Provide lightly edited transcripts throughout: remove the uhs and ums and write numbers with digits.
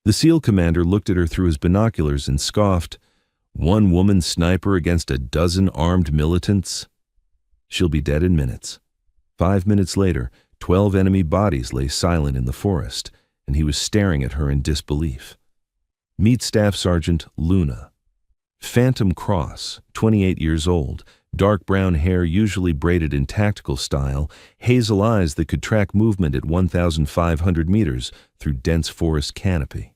The SEAL commander looked at her through his binoculars and scoffed, "One woman sniper against a dozen armed militants? She'll be dead in minutes." 5 minutes later, 12 enemy bodies lay silent in the forest, and he was staring at her in disbelief. Meet Staff Sergeant Luna. Phantom Cross, 28 years old, dark brown hair usually braided in tactical style, hazel eyes that could track movement at 1,500 meters through dense forest canopy.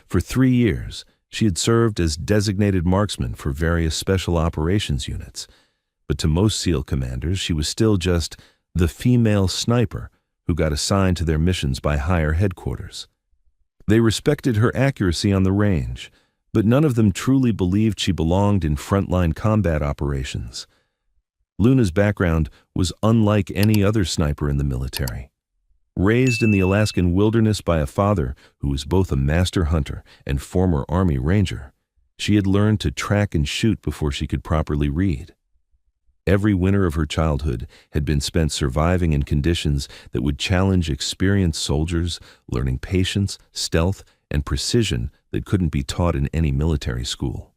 For 3 years, she had served as designated marksman for various special operations units, but to most SEAL commanders she was still just the female sniper who got assigned to their missions by higher headquarters. They respected her accuracy on the range, but none of them truly believed she belonged in frontline combat operations. Luna's background was unlike any other sniper in the military. Raised in the Alaskan wilderness by a father who was both a master hunter and former Army Ranger, she had learned to track and shoot before she could properly read. Every winter of her childhood had been spent surviving in conditions that would challenge experienced soldiers, learning patience, stealth, and precision that couldn't be taught in any military school.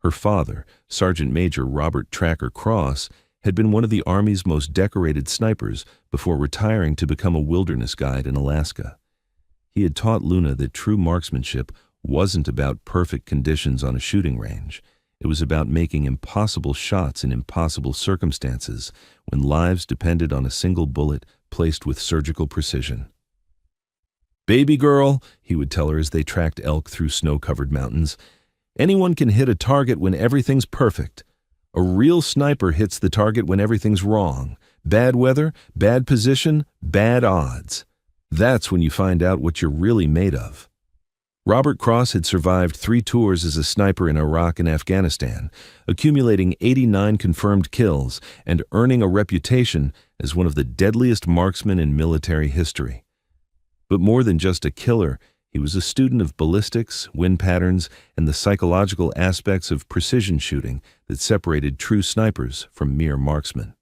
Her father, Sergeant Major Robert Tracker Cross, had been one of the Army's most decorated snipers before retiring to become a wilderness guide in Alaska. He had taught Luna that true marksmanship wasn't about perfect conditions on a shooting range. It was about making impossible shots in impossible circumstances when lives depended on a single bullet placed with surgical precision. "Baby girl," he would tell her as they tracked elk through snow-covered mountains, "anyone can hit a target when everything's perfect. A real sniper hits the target when everything's wrong. Bad weather, bad position, bad odds. That's when you find out what you're really made of." Robert Cross had survived 3 tours as a sniper in Iraq and Afghanistan, accumulating 89 confirmed kills and earning a reputation as one of the deadliest marksmen in military history. But more than just a killer, he was a student of ballistics, wind patterns, and the psychological aspects of precision shooting that separated true snipers from mere marksmen.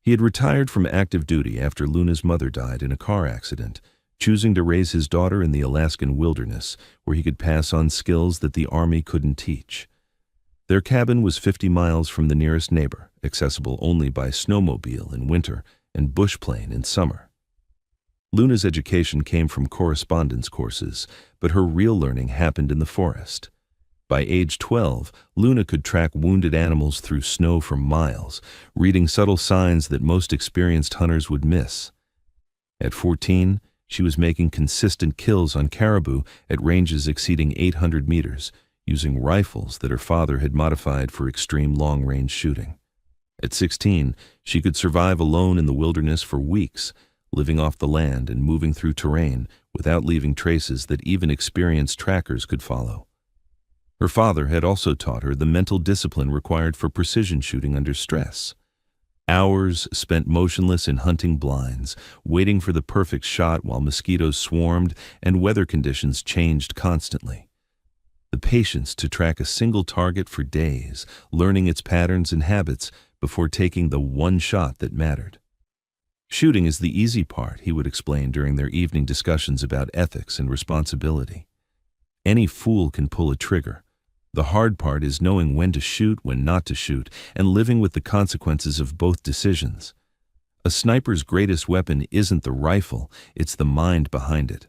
He had retired from active duty after Luna's mother died in a car accident, choosing to raise his daughter in the Alaskan wilderness, where he could pass on skills that the Army couldn't teach. Their cabin was 50 miles from the nearest neighbor, accessible only by snowmobile in winter and bush plane in summer. Luna's education came from correspondence courses, but her real learning happened in the forest. By age 12, Luna could track wounded animals through snow for miles, reading subtle signs that most experienced hunters would miss. At 14, she was making consistent kills on caribou at ranges exceeding 800 meters, using rifles that her father had modified for extreme long-range shooting. At 16, she could survive alone in the wilderness for weeks, living off the land and moving through terrain without leaving traces that even experienced trackers could follow. Her father had also taught her the mental discipline required for precision shooting under stress. Hours spent motionless in hunting blinds, waiting for the perfect shot while mosquitoes swarmed and weather conditions changed constantly. The patience to track a single target for days, learning its patterns and habits before taking the one shot that mattered. "Shooting is the easy part," he would explain during their evening discussions about ethics and responsibility. "Any fool can pull a trigger. The hard part is knowing when to shoot, when not to shoot, and living with the consequences of both decisions. A sniper's greatest weapon isn't the rifle, it's the mind behind it."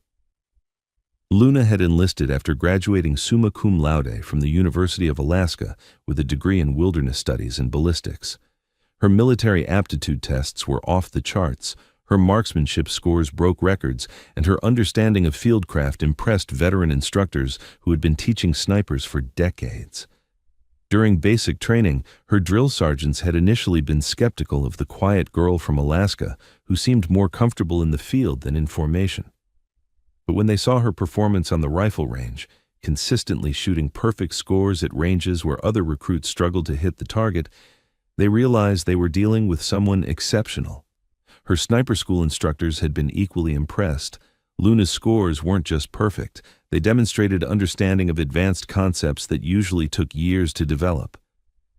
Luna had enlisted after graduating summa cum laude from the University of Alaska with a degree in wilderness studies and ballistics. Her military aptitude tests were off the charts, her marksmanship scores broke records, and her understanding of fieldcraft impressed veteran instructors who had been teaching snipers for decades. During basic training, her drill sergeants had initially been skeptical of the quiet girl from Alaska who seemed more comfortable in the field than in formation. But when they saw her performance on the rifle range, consistently shooting perfect scores at ranges where other recruits struggled to hit the target, they realized they were dealing with someone exceptional. Her sniper school instructors had been equally impressed. Luna's scores weren't just perfect, they demonstrated understanding of advanced concepts that usually took years to develop.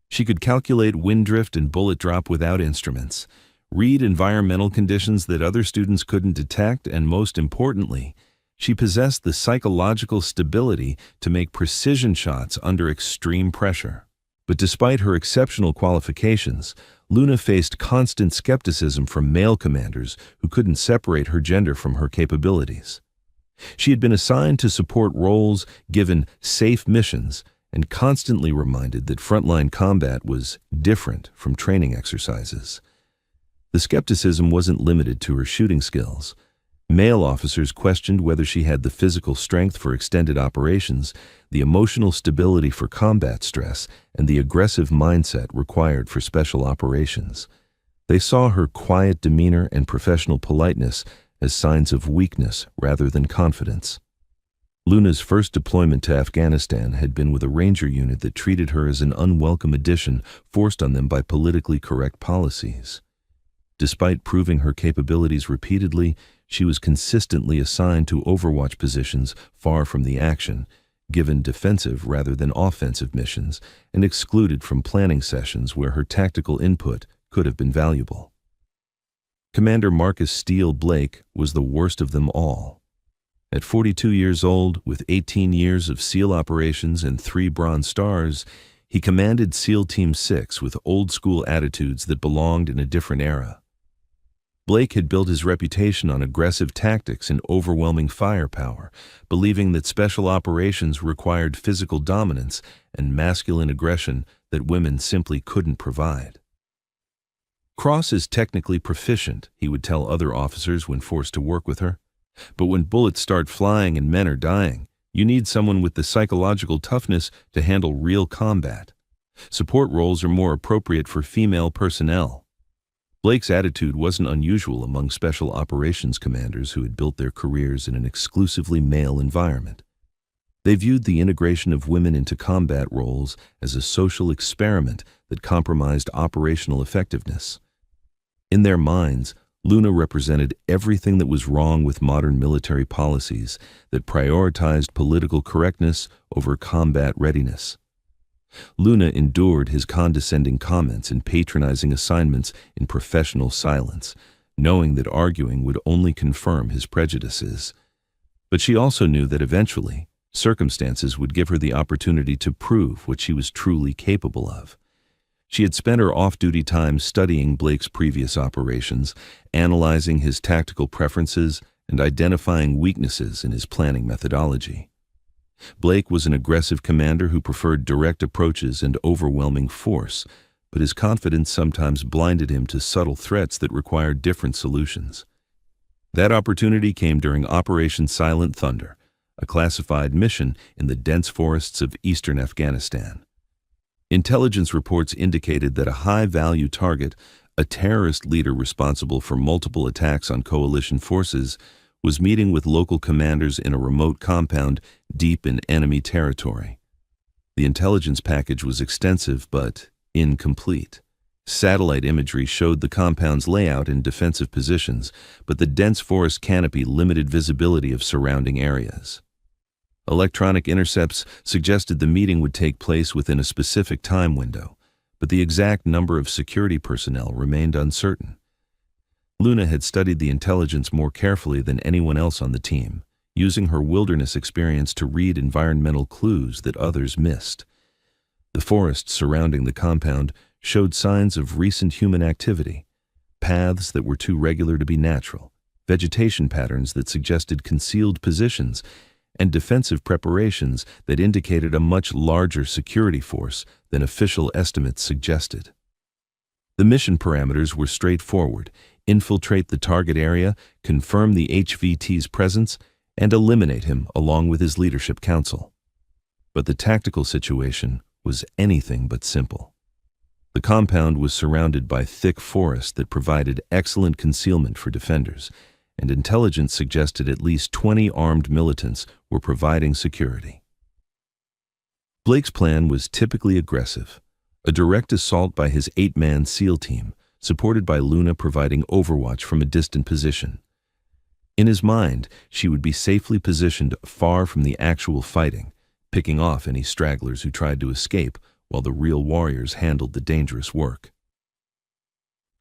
She could calculate wind drift and bullet drop without instruments, read environmental conditions that other students couldn't detect, and most importantly, She possessed the psychological stability to make precision shots under extreme pressure. But despite her exceptional qualifications, Luna faced constant skepticism from male commanders who couldn't separate her gender from her capabilities. She had been assigned to support roles, given safe missions, and constantly reminded that frontline combat was different from training exercises. The skepticism wasn't limited to her shooting skills. Male officers questioned whether she had the physical strength for extended operations, the emotional stability for combat stress, and the aggressive mindset required for special operations. They saw her quiet demeanor and professional politeness as signs of weakness rather than confidence. Luna's first deployment to Afghanistan had been with a ranger unit that treated her as an unwelcome addition forced on them by politically correct policies. Despite proving her capabilities repeatedly, she was consistently assigned to overwatch positions far from the action, given defensive rather than offensive missions, and excluded from planning sessions where her tactical input could have been valuable. Commander Marcus Steele Blake was the worst of them all. At 42 years old, with 18 years of SEAL operations and 3 Bronze Stars, he commanded SEAL Team 6 with old-school attitudes that belonged in a different era. Blake had built his reputation on aggressive tactics and overwhelming firepower, believing that special operations required physical dominance and masculine aggression that women simply couldn't provide. "Cross is technically proficient," he would tell other officers when forced to work with her. "But when bullets start flying and men are dying, you need someone with the psychological toughness to handle real combat. Support roles are more appropriate for female personnel." Blake's attitude wasn't unusual among special operations commanders who had built their careers in an exclusively male environment. They viewed the integration of women into combat roles as a social experiment that compromised operational effectiveness. In their minds, Luna represented everything that was wrong with modern military policies that prioritized political correctness over combat readiness. Luna endured his condescending comments and patronizing assignments in professional silence, knowing that arguing would only confirm his prejudices. But she also knew that eventually, circumstances would give her the opportunity to prove what she was truly capable of. She had spent her off-duty time studying Blake's previous operations, analyzing his tactical preferences, and identifying weaknesses in his planning methodology. Blake was an aggressive commander who preferred direct approaches and overwhelming force, but his confidence sometimes blinded him to subtle threats that required different solutions. That opportunity came during Operation Silent Thunder, a classified mission in the dense forests of eastern Afghanistan. Intelligence reports indicated that a high-value target, a terrorist leader responsible for multiple attacks on coalition forces, was meeting with local commanders in a remote compound deep in enemy territory. The intelligence package was extensive but incomplete. Satellite imagery showed the compound's layout and defensive positions, but the dense forest canopy limited visibility of surrounding areas. Electronic intercepts suggested the meeting would take place within a specific time window, but the exact number of security personnel remained uncertain. Luna had studied the intelligence more carefully than anyone else on the team, using her wilderness experience to read environmental clues that others missed. The forests surrounding the compound showed signs of recent human activity, paths that were too regular to be natural, vegetation patterns that suggested concealed positions, and defensive preparations that indicated a much larger security force than official estimates suggested. The mission parameters were straightforward: infiltrate the target area, confirm the HVT's presence, and eliminate him along with his leadership council. But the tactical situation was anything but simple. The compound was surrounded by thick forest that provided excellent concealment for defenders, and intelligence suggested at least 20 armed militants were providing security. Blake's plan was typically aggressive: a direct assault by his 8-man SEAL team, supported by Luna providing overwatch from a distant position. In his mind, she would be safely positioned far from the actual fighting, picking off any stragglers who tried to escape while the real warriors handled the dangerous work.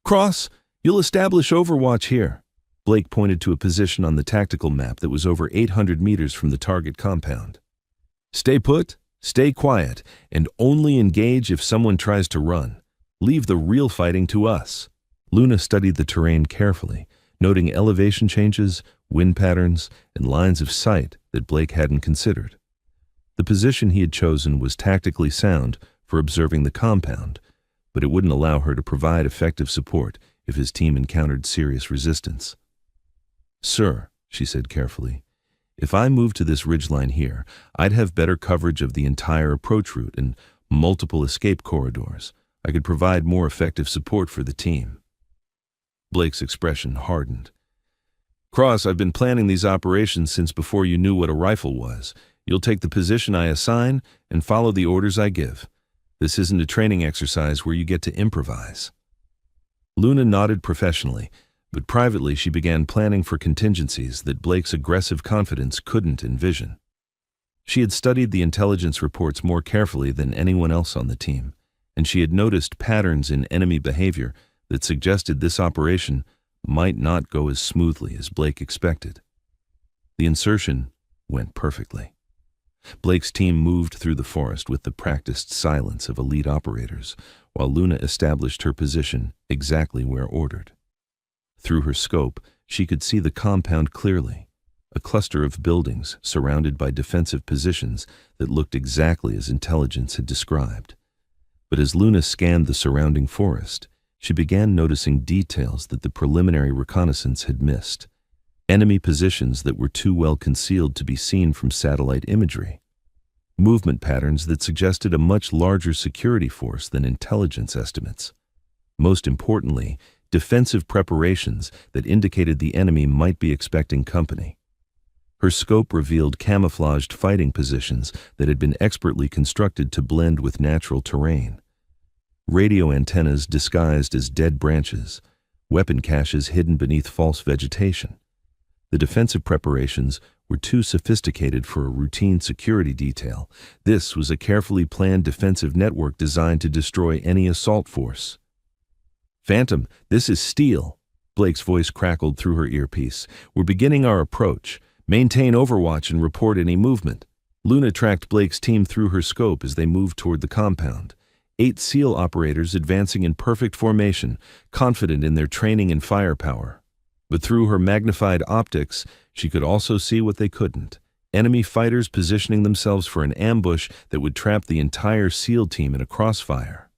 "Cross, you'll establish overwatch here. Blake pointed to a position on the tactical map that was over 800 meters from the target compound. Stay put, stay quiet, and only engage if someone tries to run. Leave the real fighting to us. Luna studied the terrain carefully, noting elevation changes, wind patterns, and lines of sight that Blake hadn't considered. The position he had chosen was tactically sound for observing the compound, but it wouldn't allow her to provide effective support if his team encountered serious resistance. "Sir," she said carefully, "if I moved to this ridgeline here, I'd have better coverage of the entire approach route and multiple escape corridors. I could provide more effective support for the team." Blake's expression hardened. "Cross, I've been planning these operations since before you knew what a rifle was. You'll take the position I assign and follow the orders I give. This isn't a training exercise where you get to improvise." Luna nodded professionally, but privately she began planning for contingencies that Blake's aggressive confidence couldn't envision. She had studied the intelligence reports more carefully than anyone else on the team, and she had noticed patterns in enemy behavior that suggested this operation might not go as smoothly as Blake expected. The insertion went perfectly. Blake's team moved through the forest with the practiced silence of elite operators, while Luna established her position exactly where ordered. Through her scope, she could see the compound clearly, a cluster of buildings surrounded by defensive positions that looked exactly as intelligence had described. But as Luna scanned the surrounding forest, she began noticing details that the preliminary reconnaissance had missed. Enemy positions that were too well concealed to be seen from satellite imagery. Movement patterns that suggested a much larger security force than intelligence estimates. Most importantly, defensive preparations that indicated the enemy might be expecting company. Her scope revealed camouflaged fighting positions that had been expertly constructed to blend with natural terrain. Radio antennas disguised as dead branches, weapon caches hidden beneath false vegetation. The defensive preparations were too sophisticated for a routine security detail. This was a carefully planned defensive network designed to destroy any assault force. "Phantom, this is Steele," Blake's voice crackled through her earpiece. "We're beginning our approach. Maintain overwatch and report any movement." Luna tracked Blake's team through her scope as they moved toward the compound. 8 SEAL operators advancing in perfect formation, confident in their training and firepower. But through her magnified optics, she could also see what they couldn't. Enemy fighters positioning themselves for an ambush that would trap the entire SEAL team in a crossfire.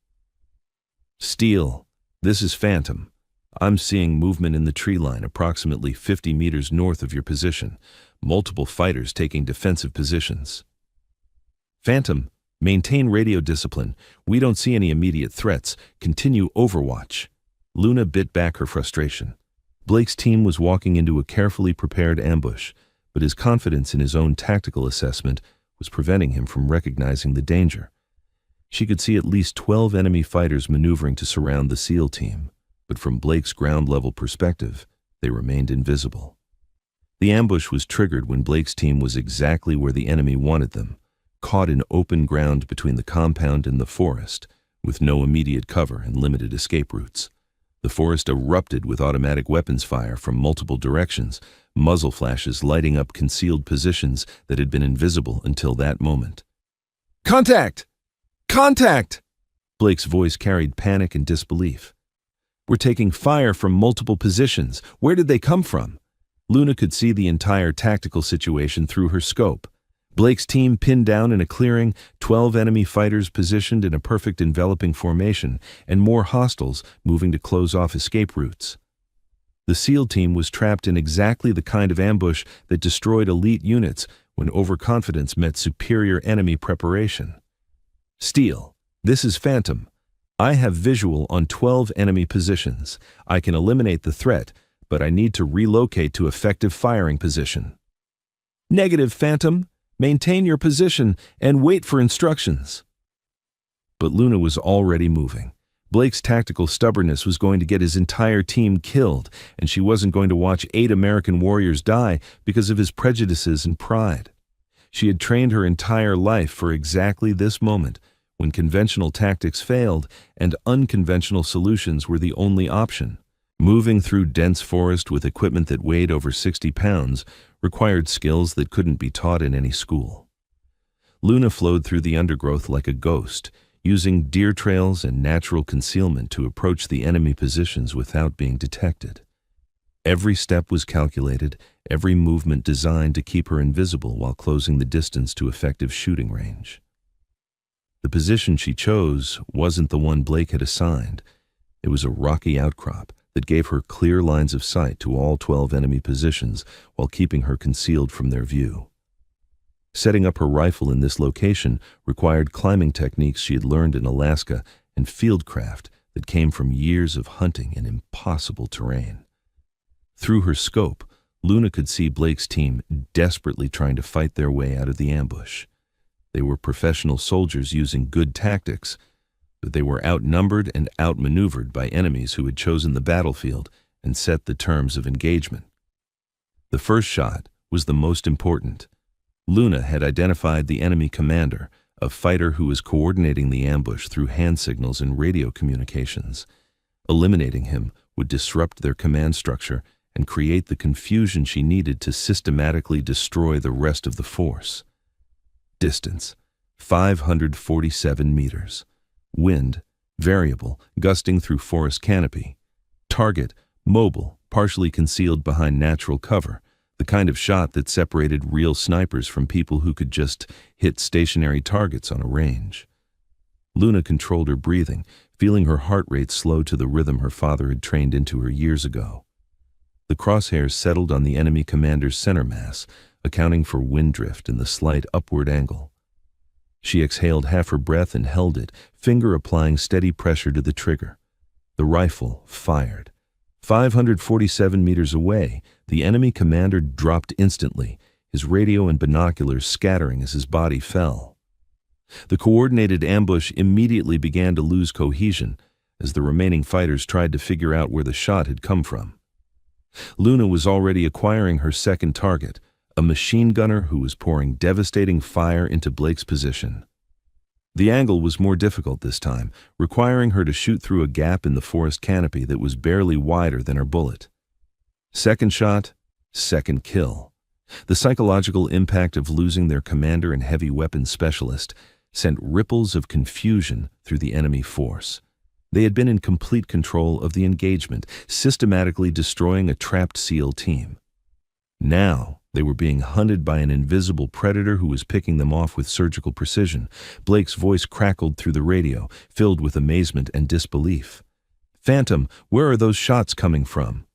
"Steele, this is Phantom. I'm seeing movement in the tree line approximately 50 meters north of your position. Multiple fighters taking defensive positions." "Phantom, maintain radio discipline. We don't see any immediate threats. Continue overwatch." Luna bit back her frustration. Blake's team was walking into a carefully prepared ambush, but his confidence in his own tactical assessment was preventing him from recognizing the danger. She could see at least 12 enemy fighters maneuvering to surround the SEAL team, but from Blake's ground-level perspective, they remained invisible. The ambush was triggered when Blake's team was exactly where the enemy wanted them, caught in open ground between the compound and the forest, with no immediate cover and limited escape routes. The forest erupted with automatic weapons fire from multiple directions, muzzle flashes lighting up concealed positions that had been invisible until that moment. "Contact! Contact!" Blake's voice carried panic and disbelief. "We're taking fire from multiple positions. Where did they come from?" Luna could see the entire tactical situation through her scope. Blake's team pinned down in a clearing, 12 enemy fighters positioned in a perfect enveloping formation, and more hostiles moving to close off escape routes. The SEAL team was trapped in exactly the kind of ambush that destroyed elite units when overconfidence met superior enemy preparation. "Steele, this is Phantom. I have visual on 12 enemy positions. I can eliminate the threat, but I need to relocate to effective firing position." "Negative, Phantom. Maintain your position and wait for instructions." But Luna was already moving. Blake's tactical stubbornness was going to get his entire team killed, and she wasn't going to watch 8 American warriors die because of his prejudices and pride. She had trained her entire life for exactly this moment, when conventional tactics failed and unconventional solutions were the only option. Moving through dense forest with equipment that weighed over 60 pounds required skills that couldn't be taught in any school. Luna flowed through the undergrowth like a ghost, using deer trails and natural concealment to approach the enemy positions without being detected. Every step was calculated, every movement designed to keep her invisible while closing the distance to effective shooting range. The position she chose wasn't the one Blake had assigned. It was a rocky outcrop that gave her clear lines of sight to all 12 enemy positions while keeping her concealed from their view. Setting up her rifle in this location required climbing techniques she had learned in Alaska and fieldcraft that came from years of hunting in impossible terrain. Through her scope, Luna could see Blake's team desperately trying to fight their way out of the ambush. They were professional soldiers using good tactics, but they were outnumbered and outmaneuvered by enemies who had chosen the battlefield and set the terms of engagement. The first shot was the most important. Luna had identified the enemy commander, a fighter who was coordinating the ambush through hand signals and radio communications. Eliminating him would disrupt their command structure and create the confusion she needed to systematically destroy the rest of the force. Distance, 547 meters. Wind, variable, gusting through forest canopy. Target, mobile, partially concealed behind natural cover, the kind of shot that separated real snipers from people who could just hit stationary targets on a range. Luna controlled her breathing, feeling her heart rate slow to the rhythm her father had trained into her years ago. The crosshairs settled on the enemy commander's center mass, accounting for wind drift and the slight upward angle. She exhaled half her breath and held it, finger applying steady pressure to the trigger. The rifle fired. 547 meters away, the enemy commander dropped instantly, his radio and binoculars scattering as his body fell. The coordinated ambush immediately began to lose cohesion as the remaining fighters tried to figure out where the shot had come from. Luna was already acquiring her second target, a machine gunner who was pouring devastating fire into Blake's position. The angle was more difficult this time, requiring her to shoot through a gap in the forest canopy that was barely wider than her bullet. Second shot, second kill. The psychological impact of losing their commander and heavy weapons specialist sent ripples of confusion through the enemy force. They had been in complete control of the engagement, systematically destroying a trapped SEAL team. Now, they were being hunted by an invisible predator who was picking them off with surgical precision. Blake's voice crackled through the radio, filled with amazement and disbelief. "Phantom, where are those shots coming from?"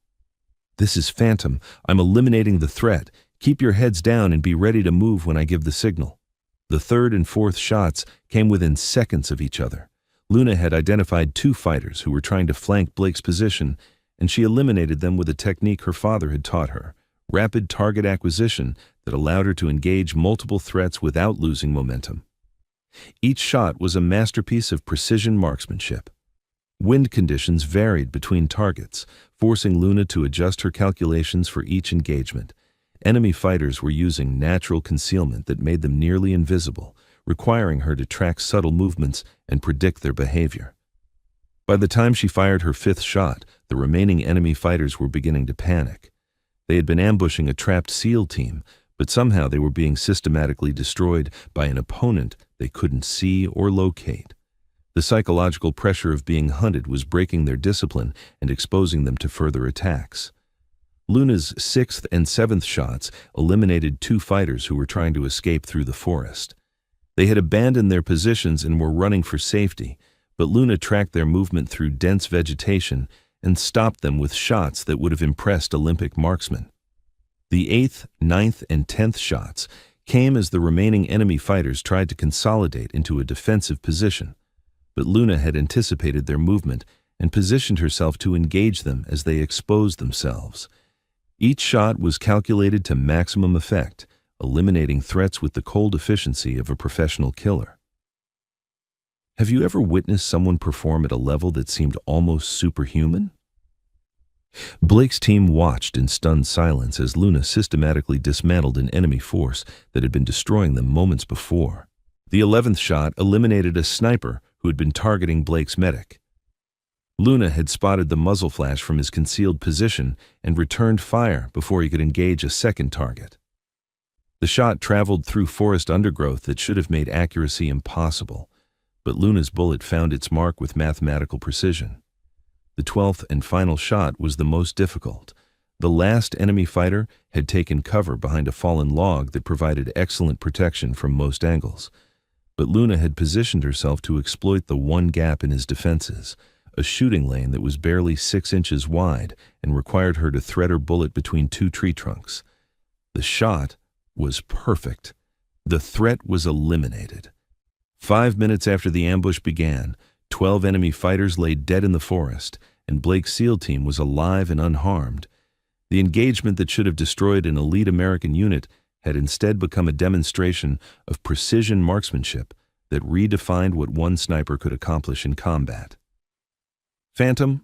"This is Phantom. I'm eliminating the threat. Keep your heads down and be ready to move when I give the signal." The third and fourth shots came within seconds of each other. Luna had identified two fighters who were trying to flank Blake's position, and she eliminated them with a technique her father had taught her, rapid target acquisition that allowed her to engage multiple threats without losing momentum. Each shot was a masterpiece of precision marksmanship. Wind conditions varied between targets, forcing Luna to adjust her calculations for each engagement. Enemy fighters were using natural concealment that made them nearly invisible, requiring her to track subtle movements and predict their behavior. By the time she fired her fifth shot, the remaining enemy fighters were beginning to panic. They had been ambushing a trapped SEAL team, but somehow they were being systematically destroyed by an opponent they couldn't see or locate. The psychological pressure of being hunted was breaking their discipline and exposing them to further attacks. Luna's sixth and seventh shots eliminated two fighters who were trying to escape through the forest. They had abandoned their positions and were running for safety, but Luna tracked their movement through dense vegetation and stopped them with shots that would have impressed Olympic marksmen. The 8th, 9th, and 10th shots came as the remaining enemy fighters tried to consolidate into a defensive position, but Luna had anticipated their movement and positioned herself to engage them as they exposed themselves. Each shot was calculated to maximum effect, eliminating threats with the cold efficiency of a professional killer. Have you ever witnessed someone perform at a level that seemed almost superhuman? Blake's team watched in stunned silence as Luna systematically dismantled an enemy force that had been destroying them moments before. The 11th shot eliminated a sniper who had been targeting Blake's medic. Luna had spotted the muzzle flash from his concealed position and returned fire before he could engage a second target. The shot traveled through forest undergrowth that should have made accuracy impossible, but Luna's bullet found its mark with mathematical precision. The 12th and final shot was the most difficult. The last enemy fighter had taken cover behind a fallen log that provided excellent protection from most angles. But Luna had positioned herself to exploit the one gap in his defenses, a shooting lane that was barely 6 inches wide and required her to thread her bullet between two tree trunks. The shot was perfect. The threat was eliminated. 5 minutes after the ambush began, 12 enemy fighters lay dead in the forest, and Blake's SEAL team was alive and unharmed. The engagement that should have destroyed an elite American unit had instead become a demonstration of precision marksmanship that redefined what one sniper could accomplish in combat. "Phantom,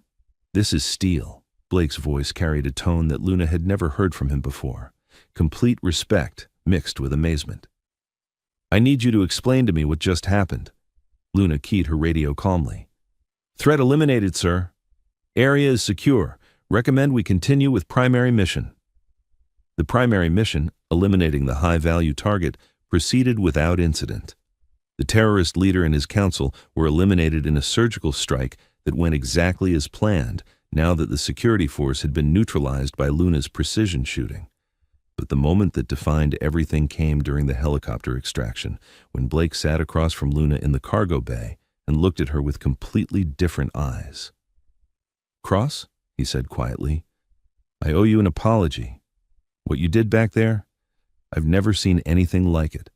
this is Steele." Blake's voice carried a tone that Luna had never heard from him before, complete respect mixed with amazement. "I need you to explain to me what just happened." Luna keyed her radio calmly. "Threat eliminated, sir. Area is secure. Recommend we continue with primary mission." The primary mission, eliminating the high-value target, proceeded without incident. The terrorist leader and his council were eliminated in a surgical strike that went exactly as planned, now that the security force had been neutralized by Luna's precision shooting. But the moment that defined everything came during the helicopter extraction, when Blake sat across from Luna in the cargo bay and looked at her with completely different eyes. "Cross," he said quietly, "I owe you an apology. What you did back there, I've never seen anything like it.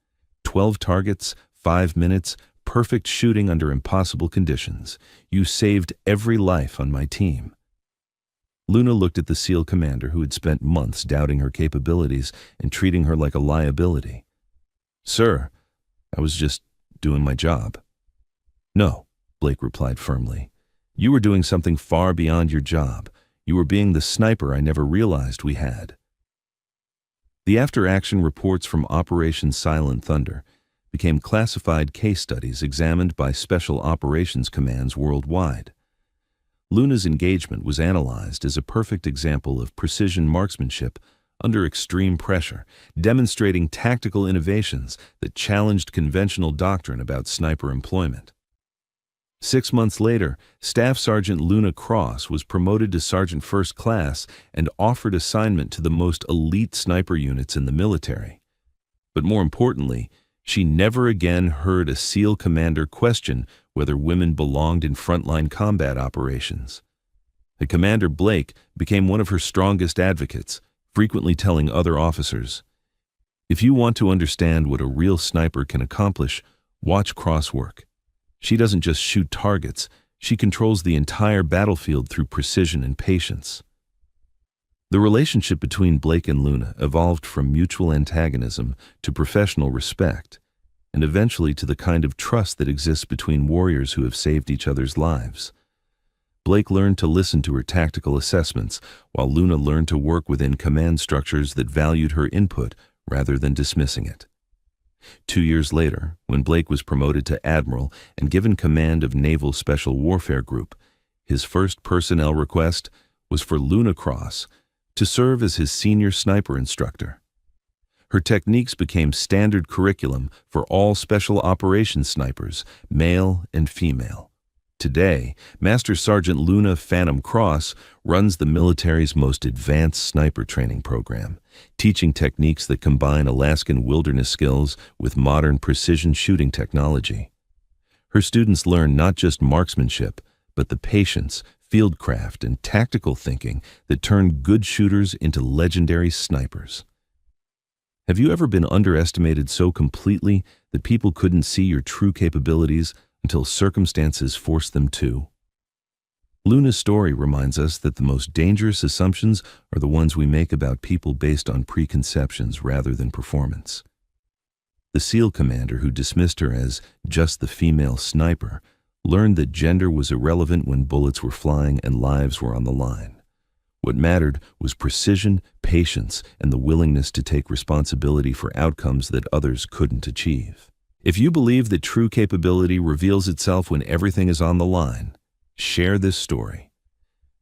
12 targets, 5 minutes, perfect shooting under impossible conditions. You saved every life on my team." Luna looked at the SEAL commander who had spent months doubting her capabilities and treating her like a liability. "Sir, I was just doing my job." "No," Blake replied firmly. "You were doing something far beyond your job. You were being the sniper I never realized we had." The after-action reports from Operation Silent Thunder became classified case studies examined by special operations commands worldwide. Luna's engagement was analyzed as a perfect example of precision marksmanship under extreme pressure, demonstrating tactical innovations that challenged conventional doctrine about sniper employment. 6 months later, Staff Sergeant Luna Cross was promoted to Sergeant First Class and offered assignment to the most elite sniper units in the military. But more importantly, she never again heard a SEAL commander question whether women belonged in frontline combat operations. And Commander Blake became one of her strongest advocates, frequently telling other officers, "If you want to understand what a real sniper can accomplish, watch Cross work. She doesn't just shoot targets, she controls the entire battlefield through precision and patience." The relationship between Blake and Luna evolved from mutual antagonism to professional respect, and eventually to the kind of trust that exists between warriors who have saved each other's lives. Blake learned to listen to her tactical assessments, while Luna learned to work within command structures that valued her input rather than dismissing it. 2 years later, when Blake was promoted to Admiral and given command of Naval Special Warfare Group, his first personnel request was for Luna Cross to serve as his senior sniper instructor. Her techniques became standard curriculum for all special operations snipers, male and female. Today, Master Sergeant Luna Phantom Cross runs the military's most advanced sniper training program, teaching techniques that combine Alaskan wilderness skills with modern precision shooting technology. Her students learn not just marksmanship, but the patience, fieldcraft, and tactical thinking that turn good shooters into legendary snipers. Have you ever been underestimated so completely that people couldn't see your true capabilities until circumstances forced them to? Luna's story reminds us that the most dangerous assumptions are the ones we make about people based on preconceptions rather than performance. The SEAL commander who dismissed her as just the female sniper learned that gender was irrelevant when bullets were flying and lives were on the line. What mattered was precision, patience, and the willingness to take responsibility for outcomes that others couldn't achieve. If you believe that true capability reveals itself when everything is on the line, Share this story.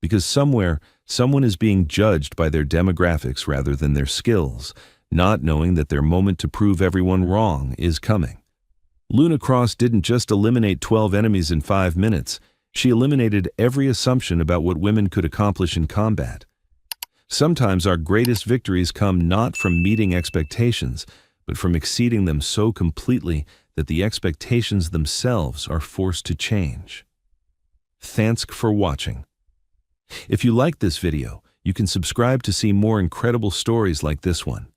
Because somewhere, someone is being judged by their demographics rather than their skills, not knowing that their moment to prove everyone wrong is coming. Luna Cross didn't just eliminate 12 enemies in 5 minutes, she eliminated every assumption about what women could accomplish in combat. Sometimes our greatest victories come not from meeting expectations, but from exceeding them so completely that the expectations themselves are forced to change. Thanks for watching. If you liked this video, you can subscribe to see more incredible stories like this one.